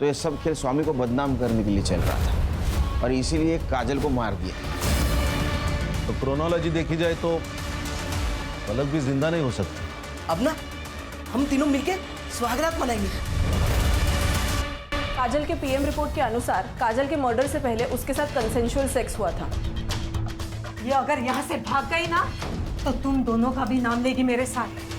तो ये सब खेल स्वामी को बदनाम करने के लिए चल रहा था और इसीलिए काजल को मार दिया। तो क्रोनोलॉजी देखी जाए तो पलक भी जिंदा नहीं हो सकती। अब ना हम तीनों मिलके स्वागरात मनाएंगे। काजल के पीएम रिपोर्ट के अनुसार काजल के मर्डर से पहले उसके साथ कंसेंशुअल सेक्स हुआ था। ये अगर यहाँ से भाग गई ना तो तुम दोनों का भी नाम लेगी मेरे साथ।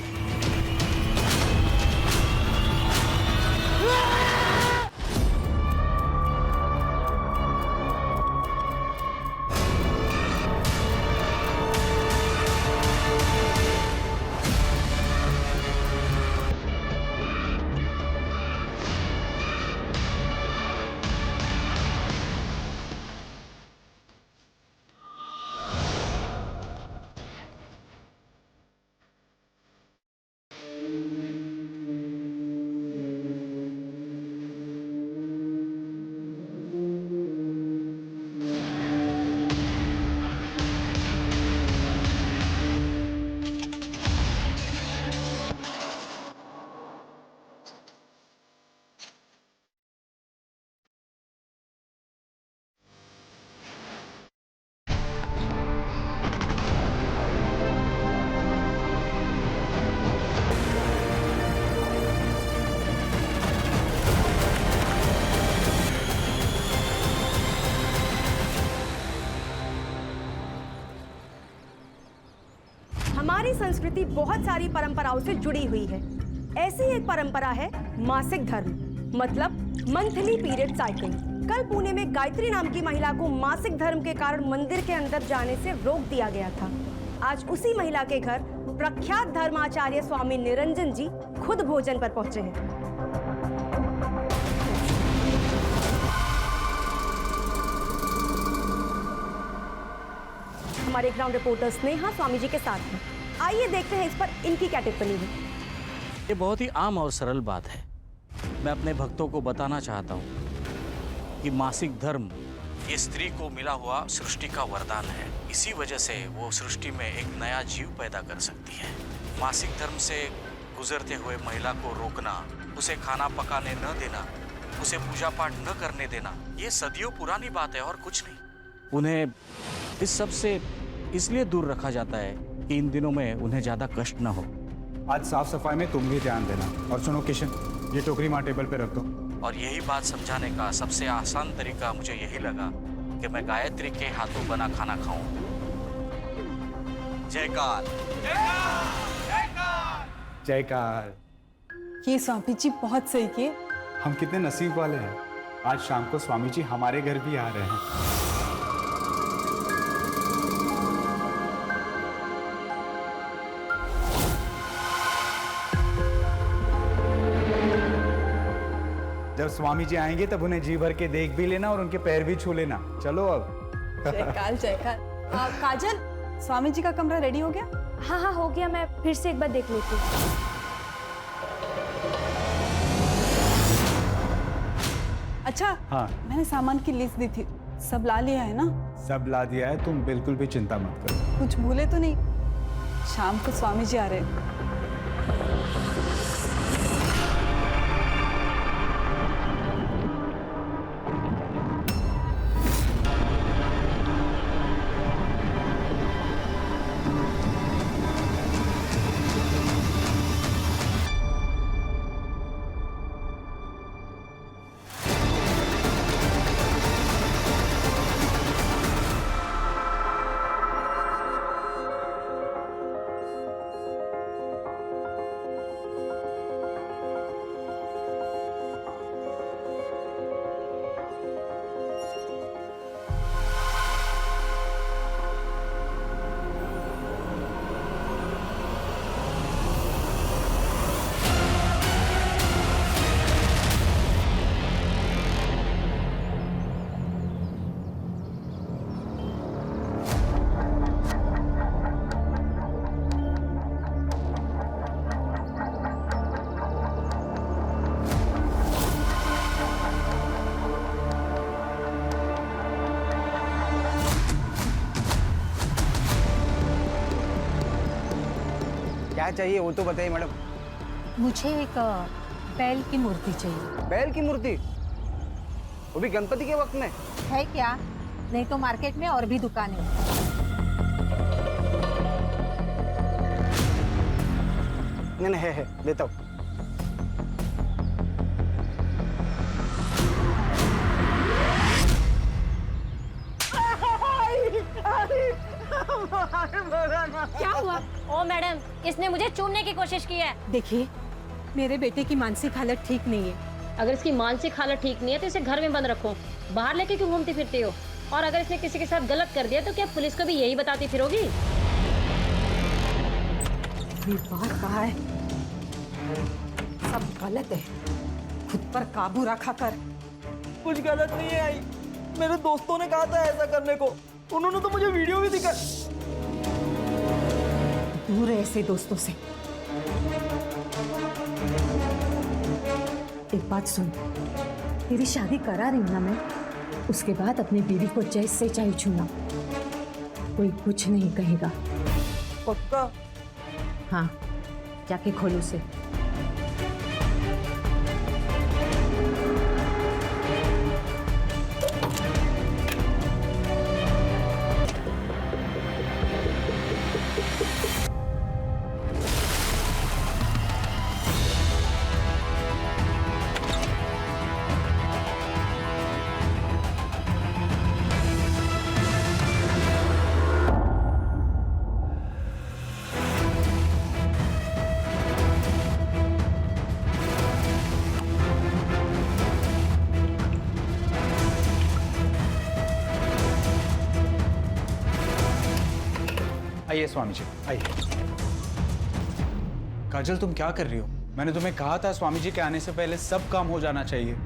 हमारी संस्कृति बहुत सारी परंपराओं से जुड़ी हुई है। ऐसी एक परंपरा है मासिक धर्म, मतलब मंथली पीरियड साइकिल। कल पुणे में गायत्री नाम की महिला को मासिक धर्म के कारण मंदिर के अंदर जाने से रोक दिया गया था। आज उसी महिला के घर प्रख्यात धर्माचार्य स्वामी निरंजन जी खुद भोजन पर पहुंचे हैं। हमारे ग्राउंड रिपोर्टर स्नेहा स्वामी जी के साथ हैं। आइए देखते हैं इस पर इनकी क्या टिप्पणी है। ये बहुत ही आम और सरल बात है। मैं अपने भक्तों को बताना चाहता हूँ कि मासिक धर्म ये स्त्री को मिला हुआ सृष्टि का वरदान है। इसी वजह से वो सृष्टि में एक नया जीव पैदा कर सकती है। मासिक धर्म से गुजरते हुए महिला को रोकना, उसे खाना पकाने न देना, उसे पूजा पाठ न करने देना, ये सदियों पुरानी बात है और कुछ नहीं। उन्हें इस सब से इसलिए दूर रखा जाता है कि इन दिनों में उन्हें ज्यादा कष्ट न हो। आज साफ सफाई में तुम भी ध्यान देना। और सुनो किशन, ये टोकरी माँ टेबल पे रख दो। और यही बात समझाने का सबसे आसान तरीका मुझे यही लगा कि मैं गायत्री के हाथों बना खाना खाऊं। जयकार जयकार। ये स्वामी जी बहुत सही किए। हम कितने नसीब वाले हैं, आज शाम को स्वामी जी हमारे घर भी आ रहे हैं। जब स्वामी जी आएंगे तब उन्हें जी भर के देख भी लेना और उनके पैर भी छू लेना। चलो अब। जयकाल जयकाल। काजल, स्वामी जी का कमरा रेडी हो गया? हाँ हाँ हो गया, मैं फिर से एक बार देख लेती हूँ। अच्छा हाँ, मैंने सामान की लिस्ट दी थी, सब ला लिया है ना? सब ला दिया है, तुम बिल्कुल भी चिंता मत करो। कुछ भूले तो नहीं? शाम को स्वामी जी आ रहे हैं। क्या चाहिए वो तो बताइए मैडम। मुझे एक बैल की मूर्ति चाहिए। बैल की मूर्ति? वो भी गणपति के वक्त में। है क्या? नहीं तो मार्केट में और भी दुकानें हैं। नहीं है देता हूँ। क्या हुआ? ओ मैडम, इसने मुझे चूमने की कोशिश की है। देखिए, मेरे बेटे की मानसिक हालत ठीक नहीं है। अगर इसकी मानसिक हालत ठीक नहीं है तो इसे घर में बंद रखो। बाहर लेके क्यों घूमती फिरती हो? और अगर इसने किसी के साथ गलत कर दिया तो क्या पुलिस को भी यही बताती फिरोगी? ये बात कहा है, सब गलत है। खुद पर काबू रखा कर। कुछ गलत नहीं है आई, मेरे दोस्तों ने कहा था ऐसा करने को। उन्होंने तो मुझे वीडियो भी दिखा। दूर है ऐसे दोस्तों से। एक बात सुन, तेरी शादी करा रही हूं ना मैं, उसके बाद अपनी बीवी को जैसे चाहे छूना, कोई कुछ नहीं कहेगा। पक्का? हाँ, जाके खोल उसे। आइए स्वामी जी, आइए। काजल, तुम क्या कर रही हो? मैंने तुम्हें कहा था स्वामी जी के आने से पहले सब काम हो जाना चाहिए।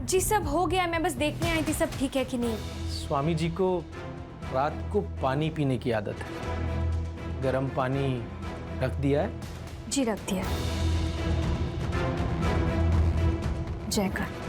जी सब हो गया, मैं बस देखने आई थी सब ठीक है कि नहीं। स्वामी जी को रात को पानी पीने की आदत है। गर्म पानी रख दिया है? जी रख दिया। जयकर।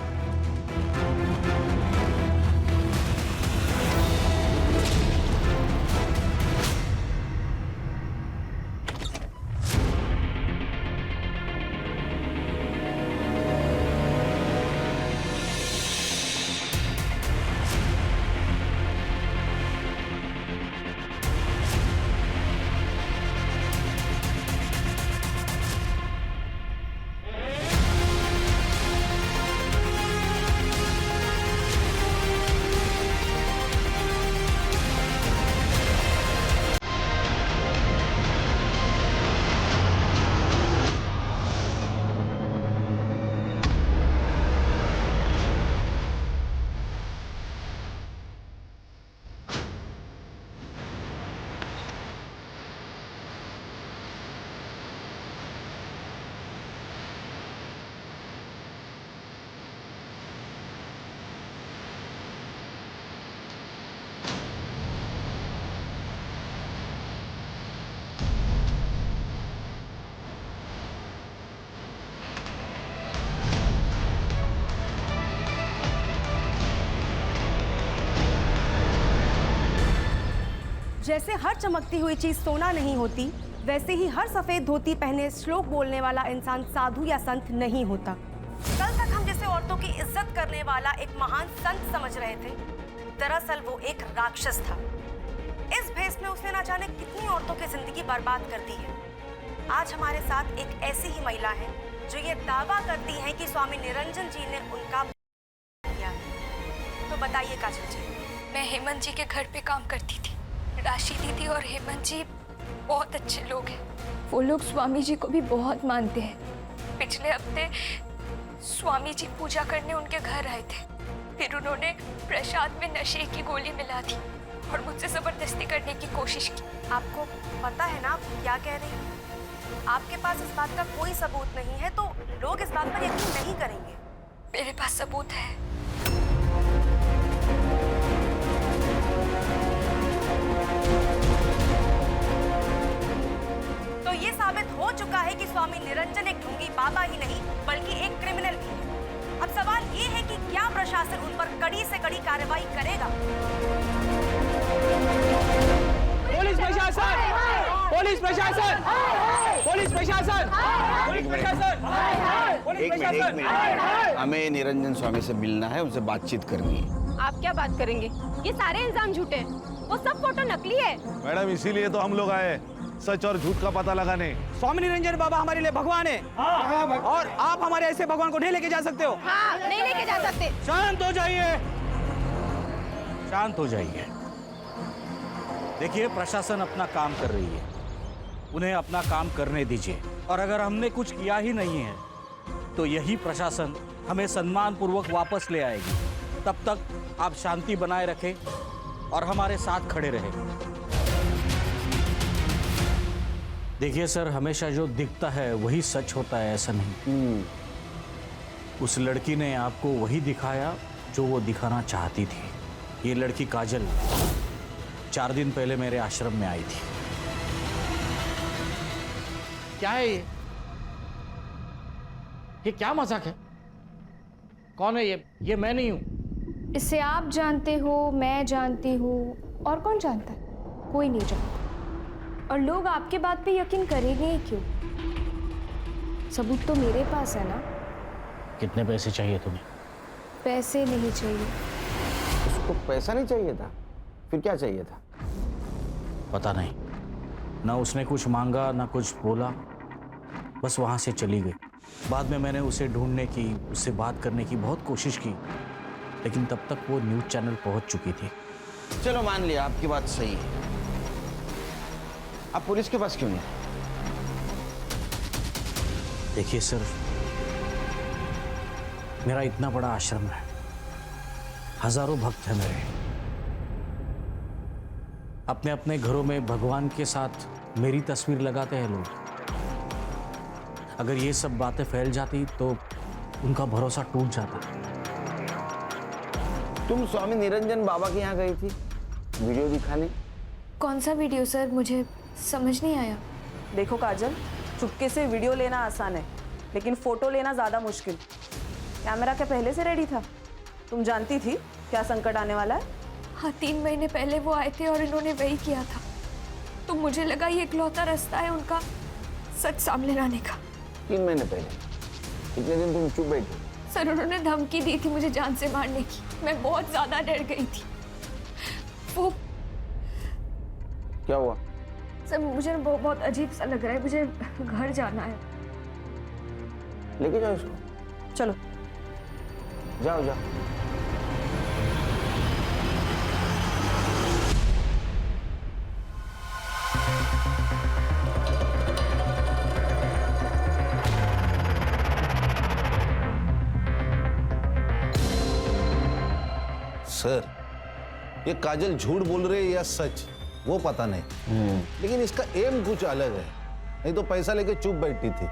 जैसे हर चमकती हुई चीज सोना नहीं होती, वैसे ही हर सफेद धोती पहने श्लोक बोलने वाला इंसान साधु या संत नहीं होता। कल तक हम जैसे औरतों की इज्जत करने वाला एक महान संत समझ रहे थे, दरअसल वो एक राक्षस था। इस भेष में उसने ना जाने कितनी औरतों की जिंदगी बर्बाद कर दी है। आज हमारे साथ एक ऐसी ही महिला है जो ये दावा करती है कि स्वामी निरंजन जी ने उनका किया। तो बताइए काजल जी। मैं हेमंत जी के घर पे काम करती थी। राशि दीदी और हेमंत जी बहुत अच्छे लोग हैं। वो लोग स्वामी जी को भी बहुत मानते हैं। पिछले हफ्ते स्वामी जी पूजा करने उनके घर आए थे। फिर उन्होंने प्रसाद में नशे की गोली मिला दी और मुझसे जबरदस्ती करने की कोशिश की। आपको पता है ना आप क्या कह रही हैं? आपके पास इस बात का कोई सबूत नहीं है तो लोग इस बात पर यकीन नहीं करेंगे। मेरे पास सबूत है। तो ये साबित हो चुका है कि स्वामी निरंजन एक ढोंगी बाबा ही नहीं बल्कि एक क्रिमिनल भी है। अब सवाल ये है कि क्या प्रशासन उन पर कड़ी से कड़ी कार्रवाई करेगा? पुलिस प्रशासन! पुलिस प्रशासन, पुलिस प्रशासन, पुलिस प्रशासन, पुलिस प्रशासन। हमें निरंजन स्वामी से मिलना है, उनसे बातचीत करनी है। आप क्या बात करेंगे? ये सारे इल्जाम झूठे हैं, वो सब फोटो नकली है। मैडम इसीलिए तो हम लोग आए, सच और झूठ का पता लगाने। स्वामी निरंजन बाबा हमारे लिए भगवान है, और आप हमारे ऐसे भगवान को नहीं लेके जा सकते हो। हाँ, नहीं लेके जा सकते। शांत हो जाइए, शांत हो जाइए। देखिए, प्रशासन अपना काम कर रही है, उन्हें अपना काम करने दीजिए। और अगर हमने कुछ किया ही नहीं है तो यही प्रशासन हमें सम्मान पूर्वक वापस ले आएगी। तब तक आप शांति बनाए रखें और हमारे साथ खड़े रहें। देखिए सर, हमेशा जो दिखता है वही सच होता है, ऐसा नहीं। उस लड़की ने आपको वही दिखाया जो वो दिखाना चाहती थी। ये लड़की काजल 4 दिन पहले मेरे आश्रम में आई थी। क्या है ये क्या मजाक है? कौन है ये मैं नहीं हूं। इसे आप जानते हो, मैं जानती हूँ, और कौन जानता है? कोई नहीं जानता। और लोग आपके बात पे यकीन करेंगे ही क्यों? सबूत तो मेरे पास है ना। कितने पैसे चाहिए तुम्हें? पैसे नहीं चाहिए। उसको पैसा नहीं चाहिए था, फिर क्या चाहिए था? पता नहीं, ना उसने कुछ मांगा ना कुछ बोला, बस वहाँ से चली गई। बाद में मैंने उसे ढूंढने की, उससे बात करने की बहुत कोशिश की, लेकिन तब तक वो न्यूज़ चैनल पहुँच चुकी थी। चलो मान लिया आपकी बात सही है, आप पुलिस के पास क्यों नहीं? देखिए सर, मेरा इतना बड़ा आश्रम है, हजारों भक्त हैं मेरे। अपने अपने घरों में भगवान के साथ मेरी तस्वीर लगाते हैं लोग। अगर ये सब बातें फैल जाती तो उनका भरोसा टूट जाता। तुम स्वामी निरंजन बाबा के यहाँ गई थी वीडियो दिखाने? कौन सा वीडियो सर? मुझे समझ नहीं आया। देखो काजल, चुपके से वीडियो लेना आसान है, लेकिन फोटो लेना ज़्यादा मुश्किल। कैमरा क्या पहले से रेडी था? तुम जानती थी क्या संकट आने वाला है? हाँ, 3 महीने पहले वो आए थे और इन्होंने वही किया था, तो मुझे लगा ये इकलौता रास्ता है उनका सच सामने लाने का। 3 महीने पहले? इतने दिन तुम चुप बैठी? सर, उन्होंने धमकी दी थी मुझे जान से मारने की। मैं बहुत ज्यादा डर गई थी। वो क्या हुआ? सर, मुझे बहुत अजीब सा लग रहा है, मुझे घर जाना है। लेके जाओ इसको। चलो जाओ जाओ। सर, ये काजल झूठ बोल रही है या सच, वो पता नहीं, लेकिन इसका एम कुछ अलग है। नहीं तो पैसा लेके चुप बैठी थी।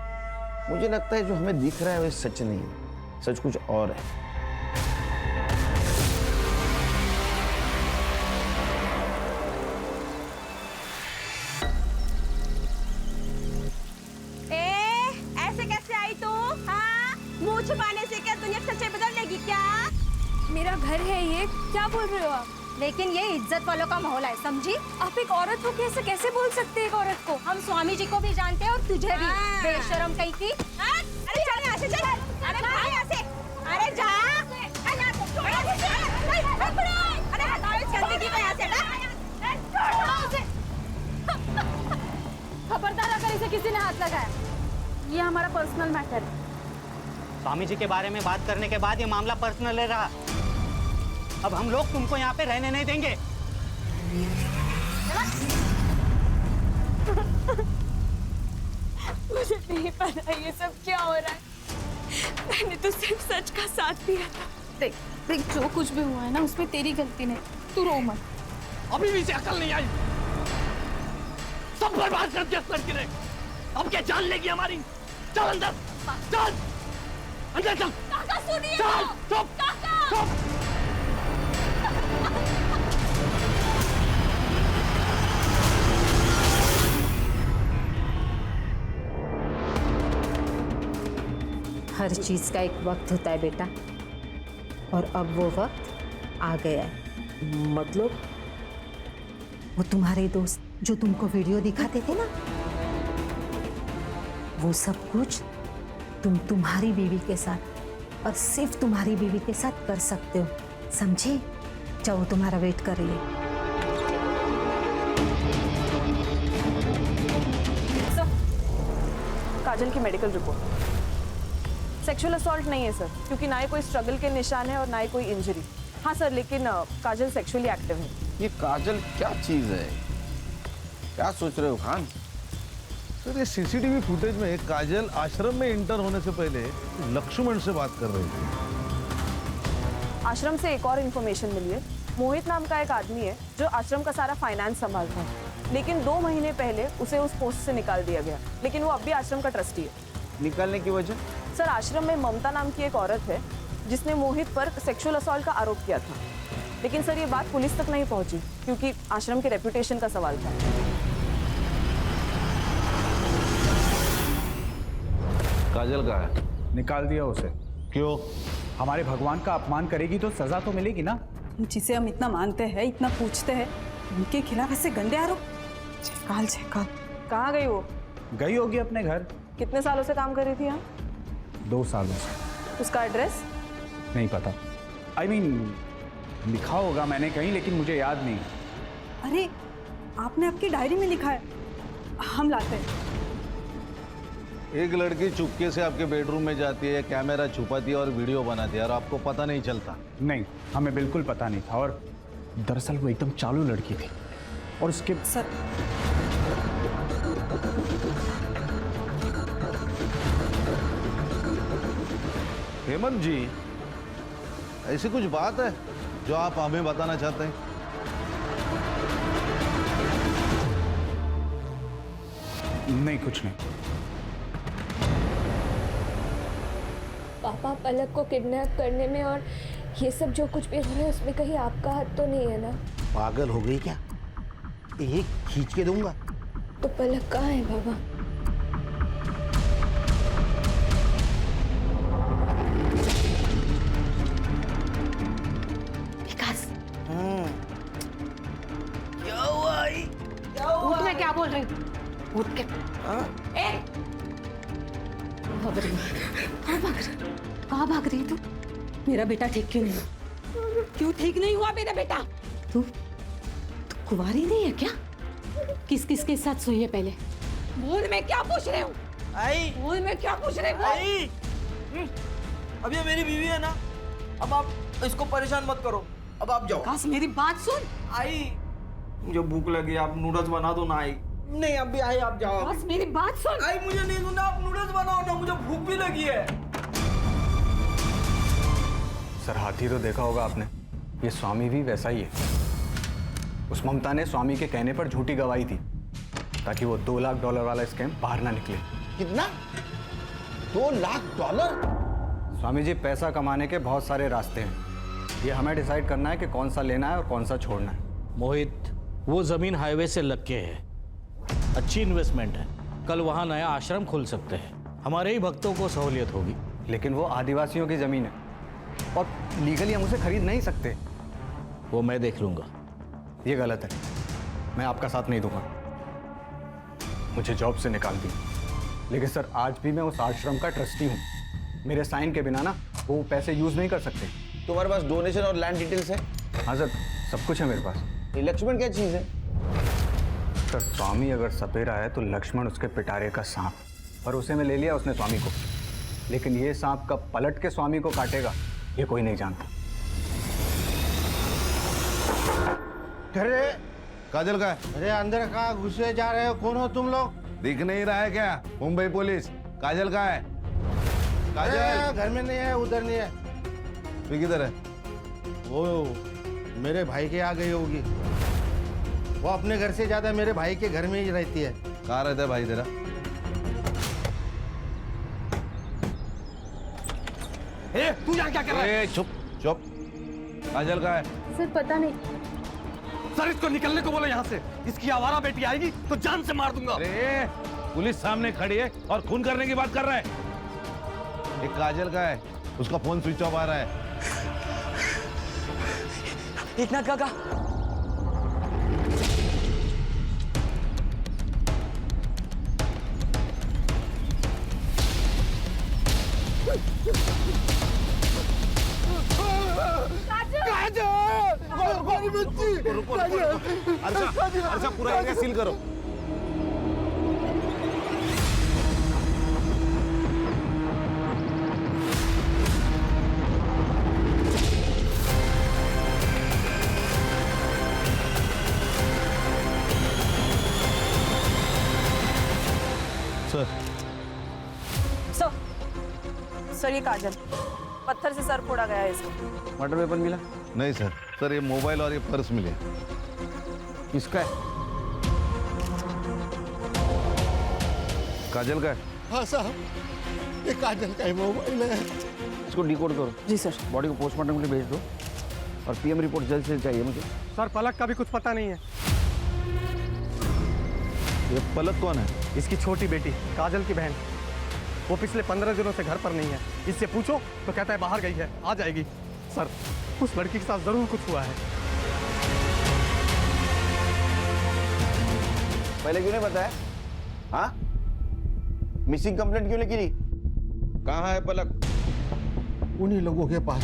मुझे लगता है जो हमें दिख रहा है वो सच नहीं है, सच कुछ और है। ऐसे कैसे आई तू? हाँ, मुंह छुपाने से क्या दुनिया सच्चाई बदल लेगी क्या? मेरा घर है ये, क्या बोल रहे हो आप? लेकिन ये इज्जत वालों का माहौल है, समझी? आप एक औरत हो, कैसे बोल सकते हैं एक औरत को? हम स्वामी जी को भी जानते हैं और तुझे भी। बेशरम कहीं थी। अरे चल यहाँ से, चल। अरे भाग यहाँ से। अरे जा। अरे हटाओ इस गंदगी को यहाँ से, खबरदार अगर इसे किसी ने हाथ लगाया, ये हमारा पर्सनल मैटर है। स्वामी जी के बारे में बात करने के बाद ये मामला पर्सनल ले रहा। अब हम लोग तुमको यहाँ पे रहने नहीं देंगे। मुझे नहीं पता ये सब क्या हो रहा है। मैंने तो सिर्फ सच का साथ दिया था। देख जो कुछ भी हुआ है ना, उसमें तेरी गलती नहीं, तू रो मत। अभी भी इसे अकल नहीं आई, सब बर्बाद कर दिया लड़की ने। अब क्या जान लेगी हमारी? चल अंदर, चल अंदर चल। काका सुनिए। चल, चुप, काका। चुप। हर चीज़ का एक वक्त होता है बेटा, और अब वो वक्त आ गया है। मतलब वो तुम्हारे दोस्त जो तुमको वीडियो दिखाते थे ना, वो सब कुछ तुम तुम्हारी बीवी के साथ और सिर्फ तुम्हारी बीवी के साथ कर सकते हो, समझे? जाओ, तुम्हारा वेट कर रही है। काजल की मेडिकल रिपोर्ट सेक्सुअल असॉल्ट नहीं है सर, क्योंकि ना ही कोई स्ट्रगल के निशान है और ना ही कोई इंजरी। हाँ सर, लेकिन काजल सेक्सुअली एक्टिव है। ये काजल क्या चीज है? क्या सोच रहे हो खान? सर, ये सीसीटीवी फुटेज में काजल आश्रम में इंटर होने से पहले लक्ष्मण से बात कर रही थी। आश्रम से एक और इन्फॉर्मेशन मिली है। मोहित नाम का एक आदमी है जो आश्रम का सारा फाइनेंस संभालता है, लेकिन 2 महीने पहले उसे उस पोस्ट से निकाल दिया गया, लेकिन वो अब भी आश्रम का ट्रस्टी है। निकालने की वजह? सर, आश्रम में ममता नाम की एक औरत है जिसने मोहित पर सेक्सुअल असॉल्ट का आरोप किया था, लेकिन सर ये बात पुलिस तक नहीं पहुंची क्योंकि आश्रम के रेपुटेशन का सवाल था। काजल का है? निकाल दिया उसे। क्यों? हमारे भगवान का अपमान करेगी तो सजा तो मिलेगी ना। जिसे हम इतना मानते हैं, इतना पूछते हैं, उनके खिलाफ ऐसे गंदे आरोप। जयकाल जयकाल। कहाँ गई वो? गई होगी अपने घर। कितने सालों से काम कर रही थी यहाँ? 2 सालों से। उसका एड्रेस? नहीं पता। I mean, लिखा होगा मैंने कहीं, लेकिन मुझे याद नहीं। अरे, आपने आपकी डायरी में लिखा है, हम लाते हैं। एक लड़की चुपके से आपके बेडरूम में जाती है, कैमरा छुपाती है और वीडियो बनाती है और आपको पता नहीं चलता? नहीं, हमें बिल्कुल पता नहीं था, और दरअसल वो एकदम चालू लड़की थी। और उसके सर, हेमंत जी, ऐसी कुछ बात है जो आप हमें बताना चाहते हैं? नहीं, कुछ नहीं। पापा, पलक को किडनैप करने में और ये सब जो कुछ भी हो रहा है उसमें कहीं आपका हाथ तो नहीं है ना? पागल हो गई क्या? एक खींच के दूंगा। तो पलक कहाँ है बाबा? विकास, क्या हुआ? क्या हुआ? उठ, मैं क्या बोल रही हूँ? उठ के। भाग रही, कहाँ भाग रही तू? मेरा बेटा ठीक क्यों नहीं? क्यों ठीक नहीं हुआ मेरा बेटा? तू कुंवारी नहीं है क्या? किस किस के साथ सोई है पहले? बोल, मैं क्या पूछ रही हूँ? आई, बोल, मैं क्या पूछ रही हूँ? आई, अब ये मेरी बीवी है ना, अब आप इसको परेशान मत करो, अब आप जाओ। विकास, मेरी बात सुन। आई, मुझे भूख लगी, आप नूडल्स बना दो ना। आई नहीं, अब भी आई, आप जाओ। विकास, मेरी बात सुन। आई, मुझे नहीं सुनना, आप नूडल्स बनाओ ना, मुझे भूख भी लगी है। सर, हाथी तो देखा होगा आपने, ये स्वामी भी वैसा ही है। उस ममता ने स्वामी के कहने पर झूठी गवाही थी ताकि वो $2 लाख वाला स्कैम बाहर ना निकले। कितना? $2 लाख? स्वामी जी, पैसा कमाने के बहुत सारे रास्ते हैं, ये हमें डिसाइड करना है कि कौन सा लेना है और कौन सा छोड़ना है। मोहित, वो जमीन हाईवे से लग के है, अच्छी इन्वेस्टमेंट है। कल वहाँ नया आश्रम खुल सकते हैं, हमारे ही भक्तों को सहूलियत होगी। लेकिन वो आदिवासियों की जमीन है और लीगली हम उसे खरीद नहीं सकते। वो मैं देख लूंगा। ये गलत है, मैं आपका साथ नहीं दूंगा। मुझे जॉब से निकाल दी, लेकिन सर आज भी मैं उस आश्रम का ट्रस्टी हूँ। मेरे साइन के बिना ना वो पैसे यूज नहीं कर सकते। तुम्हारे पास डोनेशन और लैंड डिटेल्स है? हाँ सर, सब कुछ है मेरे पास। ये लक्ष्मण क्या चीज है? सर, स्वामी अगर सपेरा है तो लक्ष्मण उसके पिटारे का सांप, और उसे में ले लिया उसने स्वामी को। लेकिन ये सांप कब पलट के स्वामी को काटेगा ये कोई नहीं जानता। अरे काजल का है? अरे अंदर कहाँ घुसे जा रहे हो? कौन हो तुम लोग? दिख नहीं रहा है क्या? मुंबई पुलिस। काजल का है? काजल घर में नहीं है, उधर नहीं है। फिर किधर है? वो मेरे भाई के आ गई होगी। वो अपने घर से ज्यादा मेरे भाई के घर में ही रहती है। कहाँ रहता है भाई तेरा? ए, तू यहाँ क्या कर रहा है? चुप चुप। काजल का है? सर पता नहीं। सर, इसको निकलने को बोलो यहाँ से। इसकी आवारा बेटी आएगी तो जान से मार दूंगा। अरे पुलिस सामने खड़ी है और खून करने की बात कर रहा है। एक काजल का है, उसका फोन स्विच ऑफ आ रहा है। एकनाथ काका, अर्षा पूरा एरिया सील करो। सर ये काजल, पत्थर से सर फोड़ा गया है इसका। मर्डर वेपन मिला? नहीं सर, सर ये मोबाइल और ये पर्स मिले। किसका है? काजल का है। हाँ साहब, ये काजल का ही मोबाइल है। इसको डिकोड करो। जी सर। बॉडी को पोस्टमार्टम के लिए भेज दो और पीएम रिपोर्ट जल्द से जल्द चाहिए मुझे। सर पलक का भी कुछ पता नहीं है। ये पलक कौन है? इसकी छोटी बेटी काजल की बहन। वो पिछले 15 दिनों से घर पर नहीं है। इससे पूछो तो कहता है बाहर गई है, आ जाएगी। सर उस लड़की के साथ जरूर कुछ हुआ है। पहले क्यों नहीं बताया? हाँ, मिसिंग कंप्लेंट क्यों नहीं की? कहाँ है पलक? उन्हीं लोगों के पास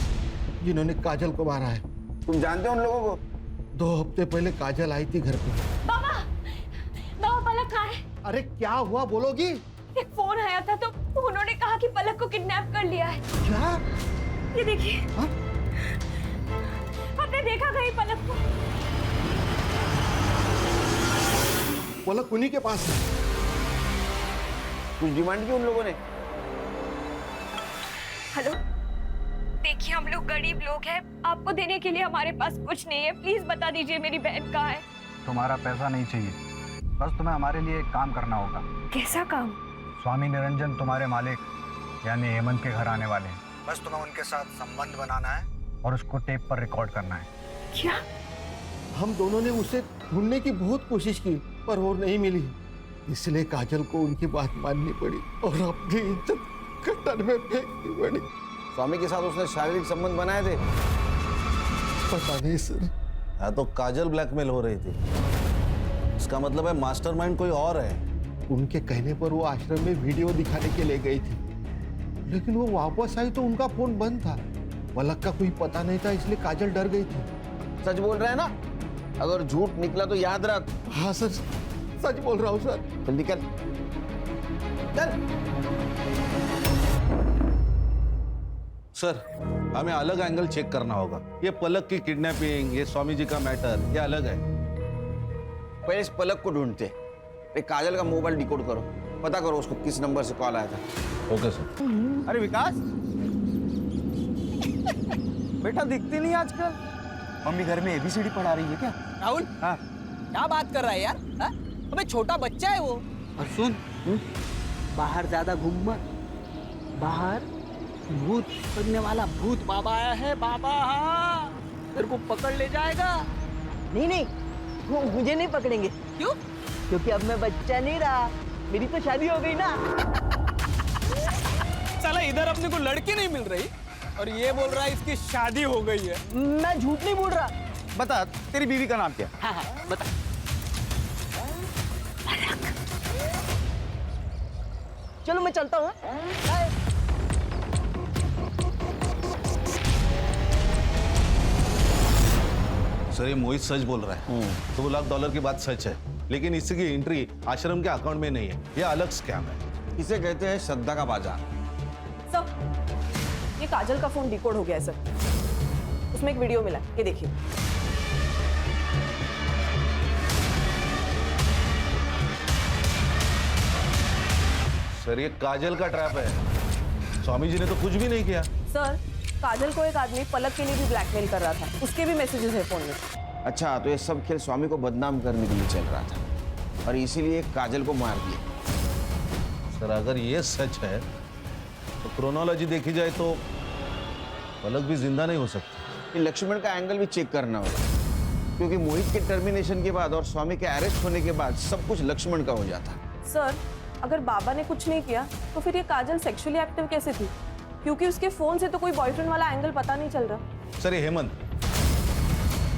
जिन्होंने काजल को मारा है। तुम जानते हो उन लोगों को? 2 हफ्ते पहले काजल आई थी घर पे। बाबा, बाबा पलक कहाँ है? अरे क्या हुआ बोलोगी? एक फोन आया था तो उन्होंने कहा कि पलक को किडनैप कर लिया है। क्या? ये देखिए, आपने देखा कहीं पलक को? पलक उन्हीं के पास है। कुछ डिमांड की उन लोगों ने? हेलो, देखिए हम लोग गरीब लोग हैं, आपको देने के लिए हमारे पास कुछ नहीं है। प्लीज बता दीजिए मेरी बहन कहाँ है। तुम्हारा पैसा नहीं चाहिए, बस तुम्हें हमारे लिए एक काम करना होगा। कैसा काम? स्वामी निरंजन तुम्हारे मालिक यानी हेमंत के घर आने वाले हैं। बस तुम्हें उनके साथ संबंध बनाना है और उसको टेप पर रिकॉर्ड करना है। क्या? हम दोनों ने उसे ढूंढने की बहुत कोशिश की पर वो नहीं मिली, इसलिए काजल को उनकी बात माननी पड़ी और अपनी इज्जत कटर में फेंकनी पड़ी। स्वामी के साथ उसने शारीरिक संबंध बनाए थे? पता नहीं सर। हाँ तो काजल ब्लैकमेल हो रही थी, इसका मतलब है मास्टरमाइंड कोई और है। उनके कहने पर वो आश्रम में वीडियो दिखाने के लिए गई थी, लेकिन वो वापस आई तो उनका फोन बंद था। पलक का कोई पता नहीं था, इसलिए काजल डर गई थी। सच बोल रहे हैं ना? अगर झूठ निकला तो याद रख। हाँ सर, सच बोल रहा हूँ सर। जल्दी कर, चल। सर हमें अलग एंगल चेक करना होगा। ये पलक की किडनैपिंग, ये स्वामी जी का मैटर, ये अलग है। पहले इस पलक को ढूंढते। काजल का मोबाइल डिकोड करो, पता करो उसको किस नंबर से कॉल आया था। Okay sir. अरे विकास, बेटा दिखती नहीं आजकल। मम्मी घर में एबीसीडी पढ़ा रही है क्या? राहुल, हाँ क्या बात कर रहा है यार? अबे छोटा बच्चा है वो। और सुन, बाहर ज्यादा घूम मत। बाहर भूत पकड़ने वाला भूत बाबा आया है। बाबा हाँ, तेरे को पकड़ ले जाएगा। नहीं नहीं, वो मुझे नहीं पकड़ेंगे। क्यों? क्योंकि अब मैं बच्चा नहीं रहा, मेरी तो शादी हो गई ना। साला इधर अपने को लड़की नहीं मिल रही और ये बोल रहा है इसकी शादी हो गई है। मैं झूठ नहीं बोल रहा। बता, तेरी बीवी का नाम क्या? हाँ हाँ बता। चलो मैं चलता हूँ। सर ये मोहित सच बोल रहा है। $2 लाख की बात सच है, लेकिन इसकी एंट्री आश्रम के अकाउंट में नहीं है। ये अलग स्कैम है। इसे कहते हैं श्रद्धा का बाजार। सर ये काजल का फोन डिकोड हो गया है सर। उसमें एक वीडियो मिला, ये देखिए। सर ये काजल का ट्रैप है। स्वामी जी ने तो कुछ भी नहीं किया। सर काजल को एक आदमी पलक के लिए भी ब्लैकमेल कर रहा था, उसके भी मैसेजेस है फोन में। अच्छा, तो ये सब खेल स्वामी को बदनाम करने के लिए चल रहा था और इसीलिए काजल को मार दिया। सर अगर ये सच है तो क्रोनोलॉजी देखी जाए तो पलक भी जिंदा नहीं हो सकती। ये लक्ष्मण का एंगल भी चेक करना होगा, क्योंकि मोहित के टर्मिनेशन के बाद और स्वामी के अरेस्ट होने के बाद सब कुछ लक्ष्मण का हो जाता। सर अगर बाबा ने कुछ नहीं किया तो फिर ये काजल सेक्सुअली एक्टिव कैसे थी? क्योंकि उसके फोन से तो कोई बॉयफ्रेंड वाला एंगल पता नहीं चल रहा। सर ये हेमंत,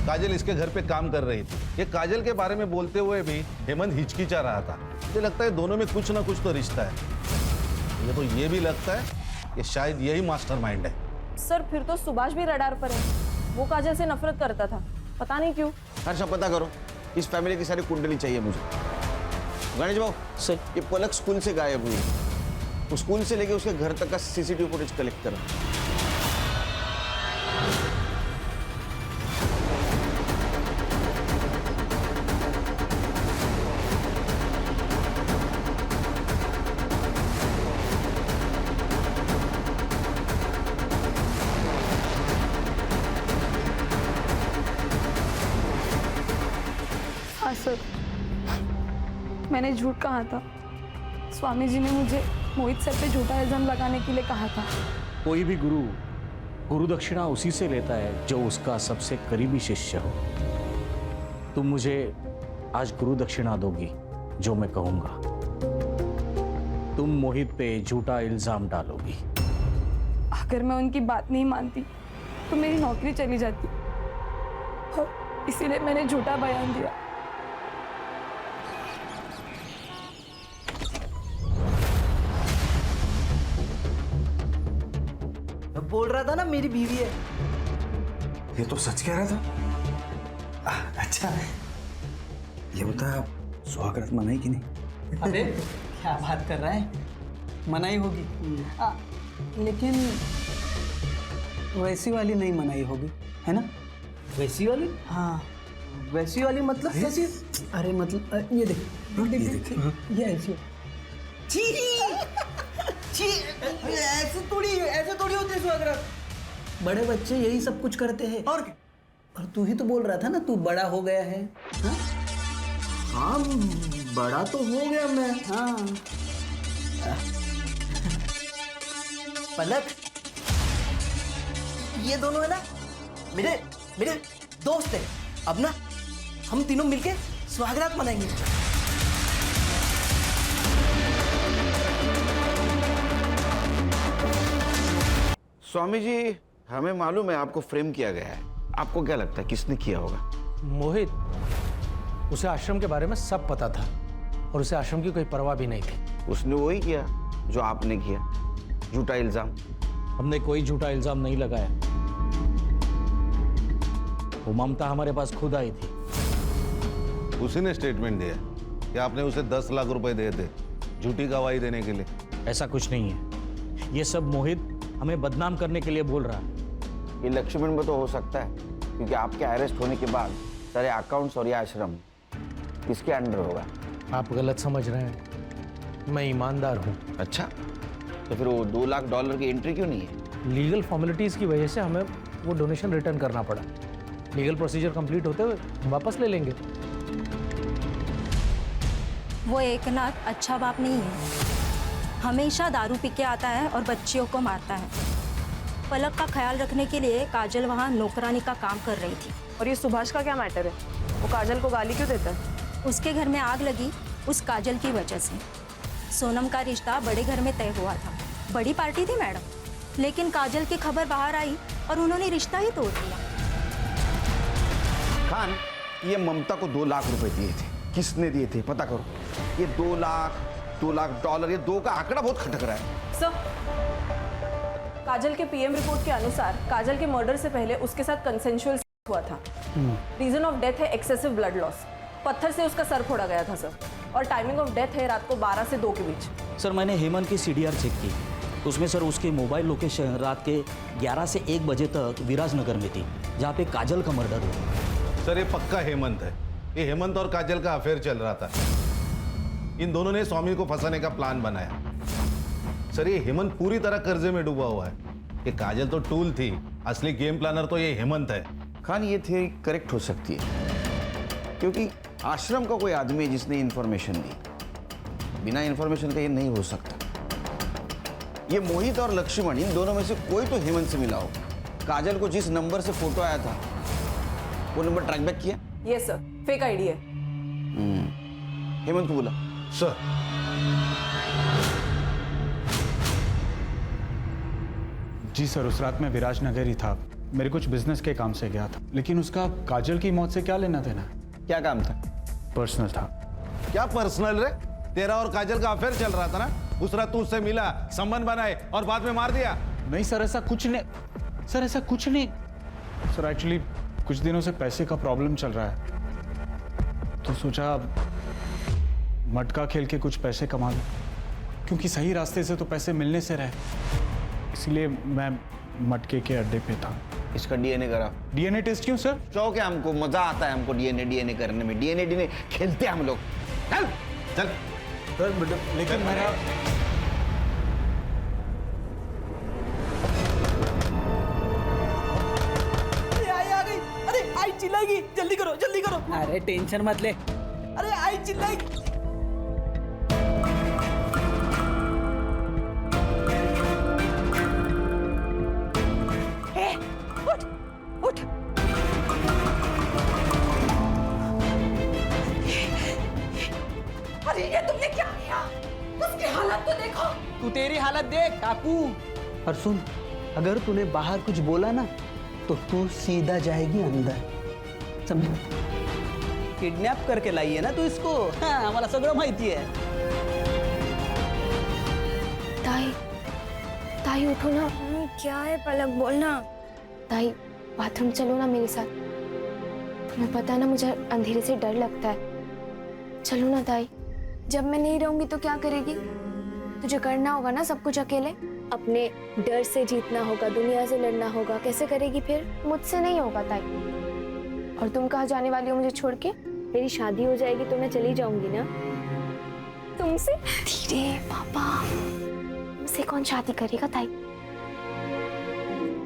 काजल इसके घर पे काम कर रही थी। ये काजल के बारे में बोलते हुए भी हेमंत हिचकिचा रहा था। मुझे लगता है दोनों में कुछ ना कुछ तो रिश्ता है। मुझे तो ये भी लगता है ये शायद यही मास्टरमाइंड है। सर फिर तो सुभाष भी रडार पर है। वो काजल से नफरत करता था, पता नहीं क्यों। हर्षा पता करो, इस फैमिली की सारी कुंडली चाहिए मुझे। गणेश भाऊ सर, ये पलक स्कूल से गायब हुई, तो स्कूल से लेके उसके घर तक का सीसीटीवी फुटेज कलेक्ट करो। हाँ सर, मैंने झूठ कहा था। स्वामी जी ने मुझे मोहित सर पे झूठा इल्जाम लगाने के लिए कहा था। कोई भी गुरु दक्षिणा उसी से लेता है जो उसका सबसे करीबी शिष्य हो। तुम मुझे आज गुरु दक्षिणा दोगी जो मैं कहूंगा। तुम मोहित पे झूठा इल्जाम डालोगी। अगर मैं उनकी बात नहीं मानती तो मेरी नौकरी चली जाती, और इसीलिए मैंने झूठा बयान दिया। बोल रहा था ना मेरी बीवी है। ये तो सच कह रहा था। अच्छा ये बता, स्वागत मनाई कि नहीं? अबे क्या बात कर रहा है, मनाई होगी। लेकिन वैसी वाली नहीं मनाई होगी, है ना? वैसी वाली? हाँ। वैसी वाली मतलब कैसी? अरे मतलब ये देख, ये ऐसी। ऐसे थोड़ी होते स्वागत। बड़े बच्चे यही सब कुछ करते हैं। और तू ही तो बोल रहा था ना तू बड़ा हो गया है। हाँ बड़ा तो हो गया मैं। हाँ पलक, ये दोनों है ना मेरे दोस्त हैं। अब ना हम तीनों मिलके स्वागत मनाएंगे। स्वामी जी, हमें मालूम है आपको फ्रेम किया गया है। आपको क्या लगता है किसने किया होगा? मोहित, उसे आश्रम के बारे में सब पता था और उसे आश्रम की कोई परवाह भी नहीं थी। उसने वही किया जो आपने किया, झूठा इल्जाम। हमने कोई झूठा इल्जाम नहीं लगाया। वो ममता हमारे पास खुद आई थी। उसी ने स्टेटमेंट दिया कि आपने उसे 10 लाख रुपए दिए थे झूठी गवाही देने के लिए। ऐसा कुछ नहीं है। ये सब मोहित हमें बदनाम करने के लिए बोल रहा है। ये लक्ष्मण में तो हो सकता है, क्योंकि आपके अरेस्ट होने के बाद सारे अकाउंट्स और ये आश्रम किसके अंडर होगा? आप गलत समझ रहे हैं, मैं ईमानदार हूँ। अच्छा, तो फिर वो $2 लाख की एंट्री क्यों नहीं है? लीगल फॉर्मेलिटीज की वजह से हमें वो डोनेशन रिटर्न करना पड़ा। लीगल प्रोसीजर कंप्लीट होते हुए हम वापस ले लेंगे। वो एकनाथ अच्छा बाप नहीं है। हमेशा दारू पी के आता है और बच्चियों को मारता है। पलक का ख्याल रखने के लिए काजल वहाँ नौकरानी का काम कर रही थी। और ये सुभाष का क्या मैटर है? वो काजल को गाली क्यों देता है? उसके घर में आग लगी उस काजल की वजह से। सोनम का रिश्ता बड़े घर में तय हुआ था, बड़ी पार्टी थी मैडम, लेकिन काजल की खबर बाहर आई और उन्होंने रिश्ता ही तोड़ दिया। खान, ये ममता को $2 लाख दिए थे। किसने दिए थे पता करो। ये $2 लाख $2 ये 2 का आंकड़ा बहुत खटक रहा है। सर, काजल के पीएम रिपोर्ट के अनुसार काजल के मर्डर से पहले उसके साथ कंसेंशुअल हुआ था। रीजन ऑफ डेथ है एक्सेसिव ब्लड लॉस। पत्थर से उसका सर फोड़ा गया था सर, और टाइमिंग ऑफ डेथ है रात को 12 से 2 के बीच। सर मैंने हेमंत की CDR चेक की, उसमें सर उसकी मोबाइल लोकेशन रात के 11 से 1 बजे तक विराजनगर में थी, जहाँ पे काजल का मर्डर हुआ। सर ये पक्का हेमंत है। ये हेमंत और काजल का अफेयर चल रहा था। इन दोनों ने स्वामी को फंसाने का प्लान बनाया। सर ये हेमंत पूरी तरह कर्जे में डूबा हुआ है। ये काजल तो टूल थी, असली गेम प्लानर तो ये हेमंत है। खान, ये थ्योरी करेक्ट हो सकती है, क्योंकि आश्रम का कोई आदमी है जिसने इन्फॉर्मेशन दी। बिना इन्फॉर्मेशन के ये नहीं हो सकता। ये मोहित और लक्ष्मण, इन दोनों में से कोई तो हेमंत से मिला हो। काजल को जिस नंबर से फोटो आया था वो नंबर ट्रैक बैक किया? यस सर, फेक आईडी है। हेमंत को बोला। सर जी सर, उस रात मैं विराजनगर ही था। मेरे कुछ बिजनेस के काम से गया था, लेकिन उसका काजल की मौत से क्या लेना देना? क्या काम था? पर्सनल था। क्या पर्सनल रे? तेरा और काजल का अफेयर चल रहा था ना, दूसरा तू उससे मिला, संबंध बनाए और बाद में मार दिया। नहीं सर, ऐसा कुछ नहीं सर, ऐसा कुछ नहीं सर। एक्चुअली कुछ दिनों से पैसे का प्रॉब्लम चल रहा है, तो सोचा मटका खेल के कुछ पैसे कमा लूं, क्योंकि सही रास्ते से तो पैसे मिलने से रहे, इसलिए मैं मटके के अड्डे पे था। इसका डीएनए करा। डीएनए टेस्ट क्यों सर? शौक है हमको, मजा आता है हमको डीएनए करने में। डीएनए खेलते हैं हम लोग। चल चल सर, लेकिन मेरा आई आ गई। अरे आई चिल्लाएगी, जल्दी करो जल्दी करो। अरे टेंशन मत ले। अरे आई चिल्लाएगी। उठ उठ। अरे ये तुमने क्या किया? उसकी हालत तो देखो। तू तेरी हालत देख काकू। और सुन, अगर तूने बाहर कुछ बोला ना तो तू सीधा जाएगी अंदर, समझ? किडनैप करके लाई है ना तू इसको। हाँ, आम्हाला सगळं माहिती है। ताई, ताई उठो ना। क्या है पलक, बोलना। ताई बाथरूम चलो ना मेरे साथ। तुम्हें पता है ना मुझे अंधेरे से डर लगता है। चलो ना ताई। जब मैं नहीं रहूंगी तो क्या करेगी? तुझे करना होगा ना सब कुछ अकेले। अपने डर से जीतना होगा, दुनिया से लड़ना होगा। कैसे करेगी फिर? मुझसे नहीं होगा ताई। और तुम कहाँ जाने वाली हो मुझे छोड़ के? मेरी शादी हो जाएगी तो मैं चली जाऊंगी ना तुमसे। धीरे पापा, तुमसे कौन शादी करेगा ताई?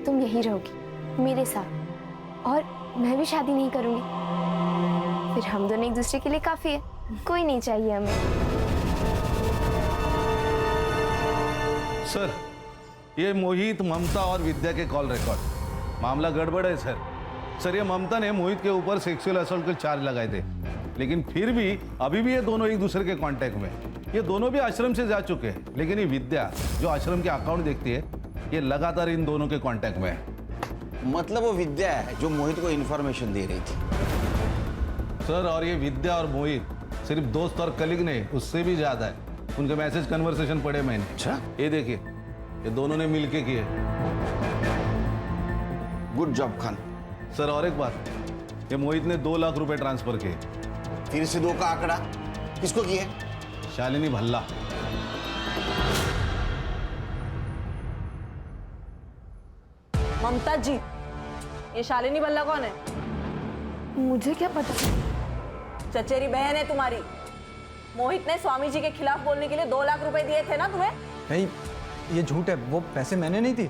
तुम यही रहोगी मेरे साथ, और मैं भी शादी नहीं करूंगी। फिर हम दोनों एक दूसरे के लिए काफी है, कोई नहीं चाहिए हमें। सर, ये मोहित, ममता और विद्या के कॉल रिकॉर्ड। मामला गड़बड़ है सर। सर, ये ममता ने मोहित के ऊपर सेक्सुअल असॉल्ट के चार्ज लगाए थे, लेकिन फिर भी अभी भी ये दोनों एक दूसरे के कांटेक्ट में। ये दोनों भी आश्रम से जा चुके हैं, लेकिन ये विद्या जो आश्रम के अकाउंट देखती है, ये लगातार इन दोनों के कांटेक्ट में है। मतलब वो विद्या है जो मोहित को इन्फॉर्मेशन दे रही थी। सर, और ये विद्या और मोहित सिर्फ दोस्त और कलीग नहीं, उससे भी ज्यादा है। उनके मैसेज कन्वर्सेशन पढ़े मैंने। अच्छा, ये देखिए, ये दोनों ने मिलके किए। Good job Khan. सर, और एक बात, ये मोहित ने 2 लाख रुपए ट्रांसफर किए। फिर से 2 का आंकड़ा किसको किए? शालिनी भल्ला। ममता जी, ये शालिनी भल्ला कौन है? मुझे क्या पता? चचेरी बहन है तुम्हारी। मोहित ने स्वामी जी के खिलाफ बोलने के लिए 2 लाख रुपए दिए थे ना तुम्हें? नहीं, ये झूठ है, वो पैसे मैंने नहीं दी।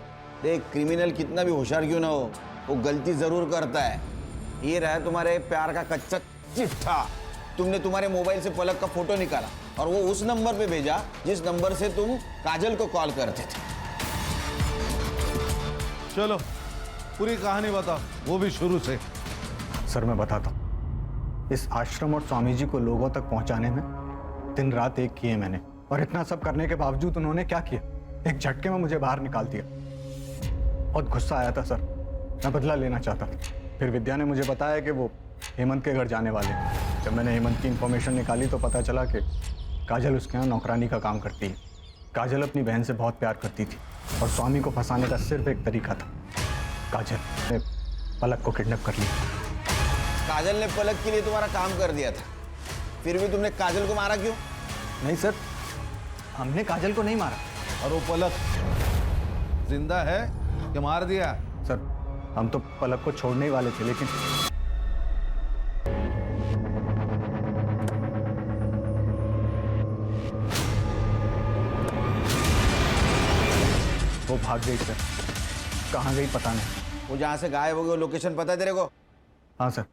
देख, क्रिमिनल कितना भी होशियार क्यों ना हो, वो गलती जरूर करता है। ये रहा तुम्हारे प्यार का कच्चा चिट्ठा। तुमने तुम्हारे मोबाइल से पलक का फोटो निकाला और वो उस नंबर पे भेजा जिस नंबर से तुम काजल को कॉल करते थे। चलो पूरी कहानी बताओ, वो भी शुरू से। सर, मैं बताता हूँ। इस आश्रम और स्वामी जी को लोगों तक पहुंचाने में दिन रात एक किए मैंने, और इतना सब करने के बावजूद उन्होंने क्या किया, एक झटके में मुझे बाहर निकाल दिया। बहुत गुस्सा आया था सर, मैं बदला लेना चाहता था। फिर विद्या ने मुझे बताया कि वो हेमंत के घर जाने वाले हैं। जब मैंने हेमंत की इन्फॉर्मेशन निकाली तो पता चला कि काजल उसके यहाँ नौकरानी का काम करती है। काजल अपनी बहन से बहुत प्यार करती थी और स्वामी को फंसाने का सिर्फ एक तरीका था, काजल ने पलक को किडनैप कर लिया। काजल ने पलक के लिए तुम्हारा काम कर दिया था, फिर भी तुमने काजल को मारा क्यों? नहीं सर, हमने काजल को नहीं मारा। और वो पलक जिंदा है कि मार दिया? सर, हम तो पलक को छोड़ने ही वाले थे, लेकिन वो भाग गई सर। कहाँ गई पता नहीं। वो जहां से गायब हो गई, वो लोकेशन पता है तेरे को? हाँ सर।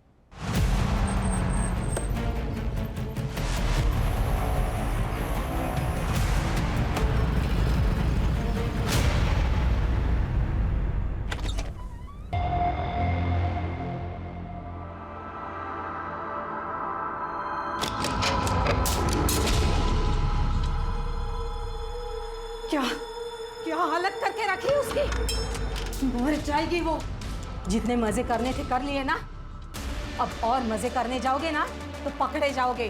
क्या क्या हालत करके रखी उसकी? मर जाएगी वो। जितने मजे करने थे कर लिए ना, अब और मजे करने जाओगे ना तो पकड़े जाओगे।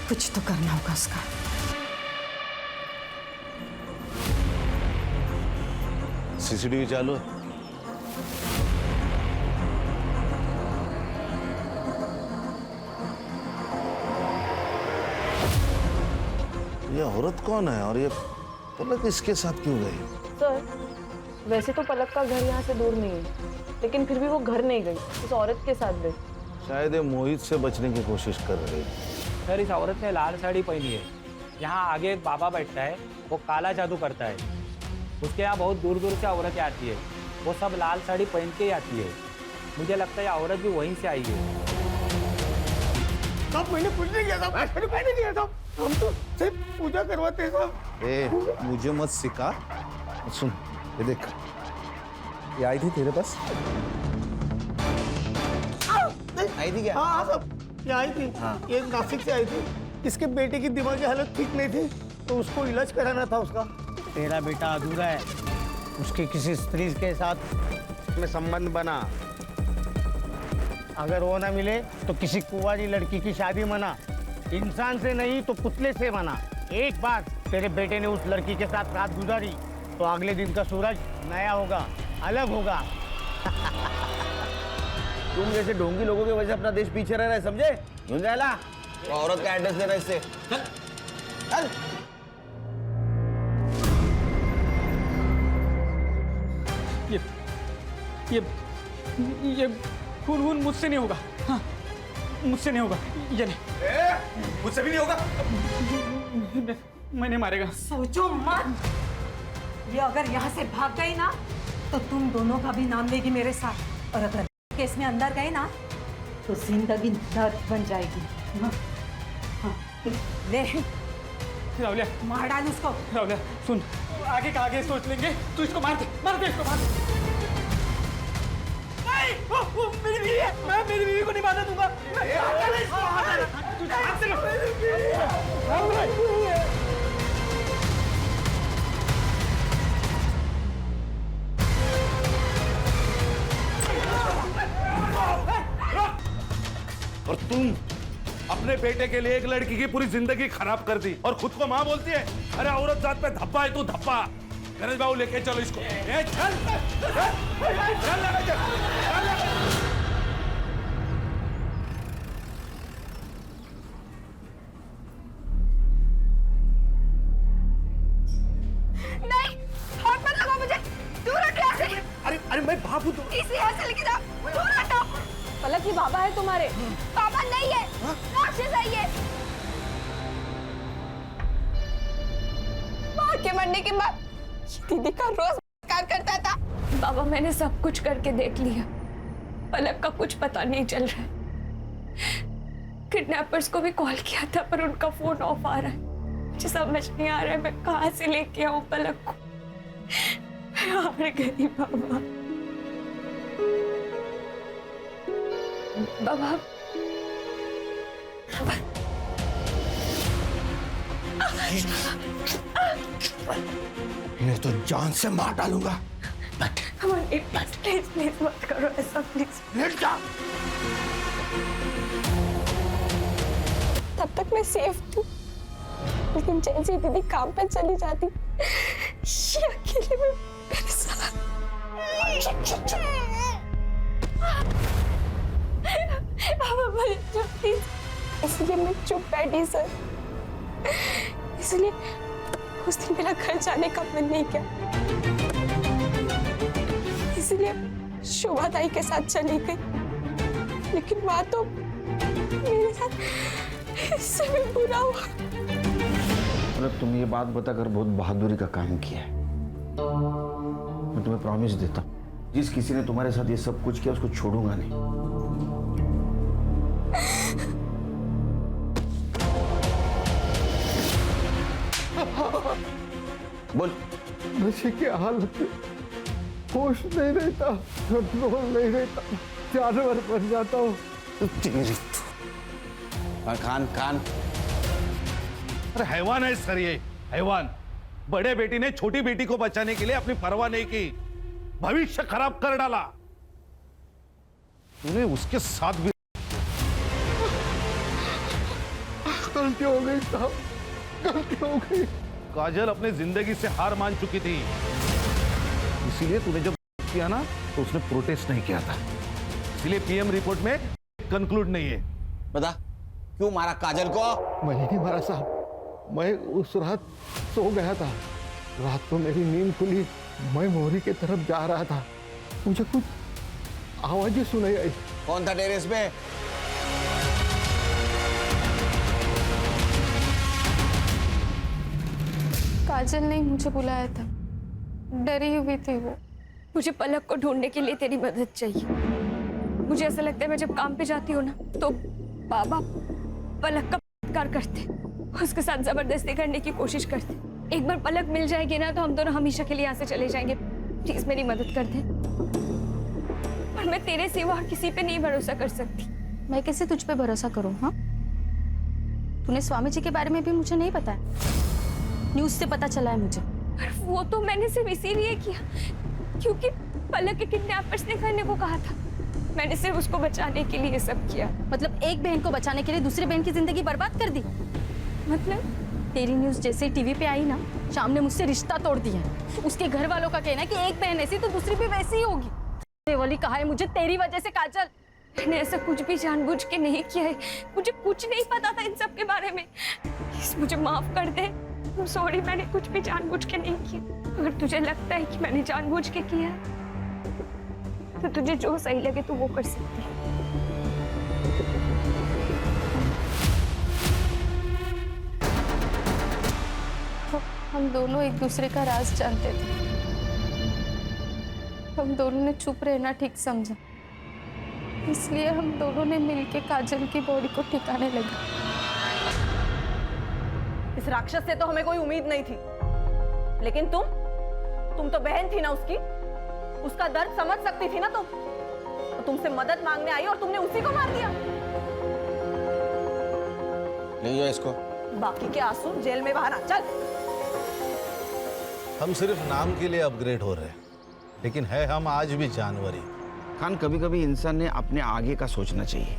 कुछ तो करना होगा उसका। सीसीटीवी चालू है। ये औरत कौन है और ये पलक इसके साथ क्यों गई? सर वैसे तो पलक का घर यहाँ से दूर नहीं है, लेकिन फिर भी वो घर नहीं गई, उस औरत के साथ गई। शायद ये मोहित से बचने की कोशिश कर रही है। सर इस औरत ने लाल साड़ी पहनी है। यहाँ आगे एक बाबा बैठता है, वो काला जादू करता है। उसके यहाँ बहुत दूर दूर से औरतें आती है, वो सब लाल साड़ी पहन के ही आती है। मुझे लगता है औरत भी वहीं से आई है। सब मैंने कुछ नहीं किया था, मैंने पहले किया था। हम तो सिर्फ पूजा करवाते हैं सब। ए, मुझे मत सिखा। सुन, ये देख, ये आई थी तेरे पास? आई थी क्या? हाँ सब, ये आई थी। ये नासिक से आई थी। इसके बेटे की दिमागी हालत ठीक नहीं थी, तो उसको इलाज कराना था उसका। तेरा बेटा अधूरा है, उसके किसी स्त्री के साथ में संबंध बना। अगर वो ना मिले तो किसी कुंवारी लड़की की शादी मना। इंसान से नहीं तो पुतले से मना। एक बार तेरे बेटे ने उस लड़की के साथ रात गुजारी तो अगले दिन का सूरज नया होगा, अलग होगा। तुम जैसे ढोंगी लोगों की वजह से अपना देश पीछे रह रहा है, समझे? झुंझैला, औरत का एड्रेस दे रहा है इससे। चल। ये खून मुझसे नहीं होगा। हाँ, मुझसे नहीं होगा। ये नहीं, मुझसे भी नहीं होगा। मैंने मारेगा। सोचो मत, ये अगर यहाँ से भाग गई ना तो तुम दोनों का भी नाम लेगी मेरे साथ, और अगर केस में अंदर गए ना तो जिंदगी दर्द बन जाएगी। हाँ, ले रावलिया, मार डाल उसको। रावलिया सुन, आगे का आगे सोच लेंगे। तू इसको मार दे इसको, मार दे। वो मेरी बीवी है, मैं मेरी बीवी को नहीं मारने दूंगा। और तुम अपने बेटे के लिए एक लड़की की पूरी जिंदगी खराब कर दी और खुद को माँ बोलती है। अरे औरत जात पे धब्बा है तू, धब्बा। गणेश बाबू लेके चलो इसको। नहीं, हाथ मत लगाओ मुझे, दूर हटो यहाँ से। अरे मैं बाबू तो इसे यहाँ से लेके जाओ, दूर हटो। पलक ये बाबा है तुम्हारे? पापा नहीं है, राक्षस है ये। माँ के मरने के बाद दीदी का रोज कार करता था। बाबा मैंने सब कुछ करके देख लिया, पलक का कुछ पता नहीं चल रहा है। किडनैपर्स को भी कॉल किया था पर उनका फोन ऑफ आ रहा है। मुझे समझ नहीं आ रहा है मैं कहाँ से लेके आऊं पलक को। मैं हार गई बाबा। बाबा मैं तो जान से मार डालूंगा। प्लीज प्लीज मत करो ऐसा, प्लीज। लेट जा। तब तक मैं सेफ थी, लेकिन जैसे दीदी काम पे चली जाती ये अकेले में मेरे साथ। इसलिए मैं चुप बैठी सर, इसलिए उस दिन मेरा घर जाने का मन नहीं किया, इसलिए शोभा ताई के साथ चली गई। लेकिन वहां तो मेरे साथ इससे भी बुरा हुआ। मतलब तुम ये बात बताकर बहुत बहादुरी का काम किया है। मैं तुम्हें प्रॉमिस देता हूँ, जिस किसी ने तुम्हारे साथ ये सब कुछ किया उसको छोड़ूंगा नहीं। बोल। नशे की हालत में होश नहीं रहता, कंट्रोल नहीं रहता, जानवर बन जाता हूँ। खान खान, अरे हैवान है सर ये, हैवान। बड़े बेटी ने छोटी बेटी को बचाने के लिए अपनी परवाह नहीं की, भविष्य खराब कर डाला। तूने उसके साथ भी गलती हो गई साहब, गलती हो गई। काजल अपनी जिंदगी से हार मान चुकी थी, इसीलिए तूने जब किया ना तो उसने प्रोटेस्ट नहीं किया था, इसलिए पीएम रिपोर्ट में कंक्लूड नहीं है। बता क्यों मारा काजल को? मैंने नहीं मारा साहब, मैं उस रात सो गया था। रात को मेरी नींद खुली, मैं मोहरी की तरफ जा रहा था, मुझे कुछ आवाजें सुनाई आई। कौन था टेरेस पे? काजल ने मुझे बुलाया था, डरी हुई थी वो। मुझे पलक को ढूंढने के लिए तेरी मदद चाहिए। मुझे ऐसा लगता है मैं जब काम पे जाती हूँ ना तो बाबा पलक का बलात्कार करते, उसके साथ जबरदस्ती करने की कोशिश करते। एक बार पलक मिल जाएगी ना तो हम दोनों हमेशा के लिए यहाँ से चले जाएंगे। प्लीज मेरी मदद कर दे। और मैं तेरे सिवा और किसी पे नहीं भरोसा कर सकती। मैं कैसे तुझ पे भरोसा करूं? हाँ, तूने स्वामी जी के बारे में भी मुझे नहीं बताया, न्यूज से पता चला है मुझे। वो तो मैंने सिर्फ इसीलिए किया क्योंकि पलक के किडनैपर्स ने करने को कहा था। मैंने सिर्फ उसको बचाने के लिए सब किया। मतलब एक बहन को बचाने के लिए दूसरी बहन की जिंदगी बर्बाद कर दी? मतलब तेरी न्यूज जैसे टीवी पे आई ना, शाम ने मुझसे रिश्ता तोड़ दिया। उसके घर वालों का कहना है कि एक बहन ऐसी तो दूसरी भी वैसी ही होगी। ये वाली कहा है मुझे तेरी वजह से काजल। मैंने ऐसा कुछ भी जानबूझ के नहीं किया है, मुझे कुछ नहीं पता था इन सब के बारे में। मुझे माफ कर दे, सॉरी, मैंने कुछ भी जानबूझ के नहीं किया। अगर तुझे लगता है कि मैंने जानबूझ के किया तो तुझे जो सही लगे तो वो कर सकती है। हम दोनों एक दूसरे का राज जानते थे। हम दोनों ने चुप रहना ठीक समझा, इसलिए हम दोनों ने मिलके काजल की बॉडी को ठिकाने लगा। इस राक्षस से तो हमें कोई उम्मीद नहीं थी, लेकिन तुम तो बहन थी ना उसकी, उसका दर्द समझ सकती थी ना तुम। तो तुमसे मदद मांगने आई और तुमने उसी को मार दिया। ले जाओ इसको। बाकी के आंसू जेल में बाहर आ। चल। हम सिर्फ नाम के लिए अपग्रेड हो रहे हैं, लेकिन है हम आज भी जानवर ही। खान, कभी कभी इंसान ने अपने आगे का सोचना चाहिए।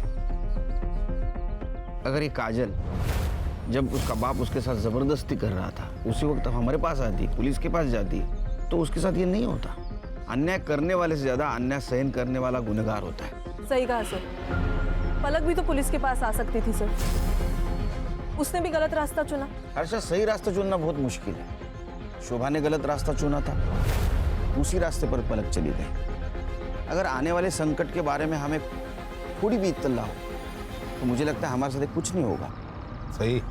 अगर ये काजल जब उसका बाप उसके साथ जबरदस्ती कर रहा था उसी वक्त हमारे पास आती, पुलिस के पास जाती, तो उसके साथ ये नहीं होता। अन्याय करने वाले से ज्यादा अन्याय सहन करने वाला गुनहगार होता है। सही कहा सर। पलक भी तो पुलिस के पास आ सकती थी सर, उसने भी गलत रास्ता चुना। हर्षा, सही रास्ता चुनना बहुत मुश्किल है। शोभा ने गलत रास्ता चुना था, उसी रास्ते पर पलक चली गई। अगर आने वाले संकट के बारे में हमें थोड़ी भी इत्तला हो तो मुझे लगता है हमारे साथ कुछ नहीं होगा। सही।